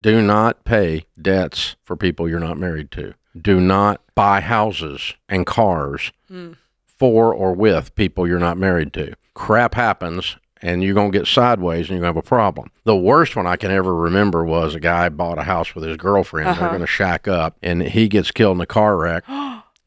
Do not pay debts for people you're not married to. Do not buy houses and cars for or with people you're not married to. Crap happens, and you're going to get sideways, and you're going to have a problem. The worst one I can ever remember was a guy bought a house with his girlfriend. They're going to shack up, and he gets killed in a car wreck.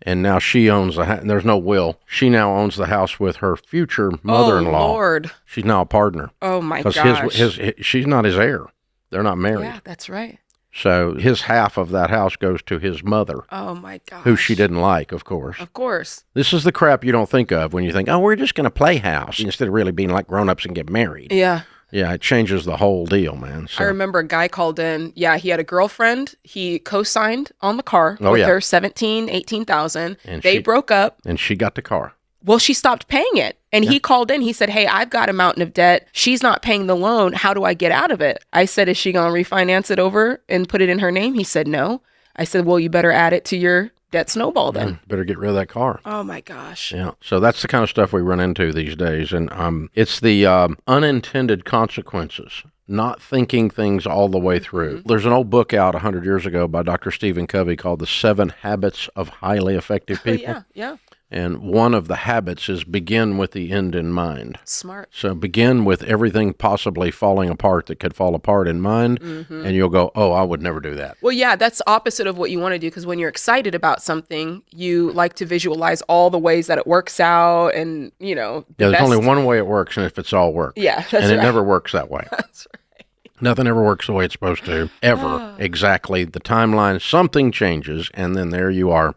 And now she owns the house. There's no will. She now owns the house with her future mother-in-law. Oh, Lord. She's now a partner. Oh, my gosh. Because she's not his heir. They're not married. Yeah, that's right. So his half of that house goes to his mother. Oh, my gosh. Who she didn't like, of course. Of course. This is the crap you don't think of when you think, oh, we're just going to play house instead of really being like grown-ups and get married. Yeah. Yeah, it changes the whole deal, man. So. I remember a guy called in. Yeah, he had a girlfriend. He co-signed on the car with her, $17,000, $18,000. And they broke up. And she got the car. Well, she stopped paying it. And he called in. He said, hey, I've got a mountain of debt. She's not paying the loan. How do I get out of it? I said, is she going to refinance it over and put it in her name? He said, no. I said, well, you better add it to your debt snowball then. Better get rid of that car. Oh, my gosh. Yeah. So that's the kind of stuff we run into these days. And it's the unintended consequences. Not thinking things all the way through. There's an old book out 100 years ago by Dr. Stephen Covey called The 7 Habits of Highly Effective People. Yeah. And one of the habits is begin with the end in mind. Smart. So begin with everything possibly falling apart that could fall apart in mind, and you'll go, oh, I would never do that. Well, yeah, that's opposite of what you want to do, because when you're excited about something, you like to visualize all the ways that it works out and, there's only one way it works, and if it's all work. Yeah, that's And right. it never works that way. That's right. Nothing ever works the way it's supposed to, ever. Exactly. The timeline, something changes, and then there you are,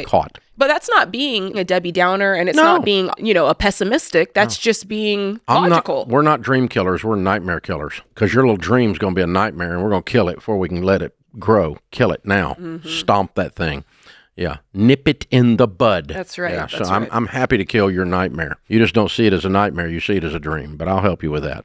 caught. But that's not being a Debbie Downer, and it's not being, a pessimistic. That's just being logical. We're not dream killers. We're nightmare killers. Because your little dream's going to be a nightmare, and we're going to kill it before we can let it grow. Kill it now. Stomp that thing. Yeah. Nip it in the bud. That's right. Yeah. That's so I'm happy to kill your nightmare. You just don't see it as a nightmare. You see it as a dream. But I'll help you with that.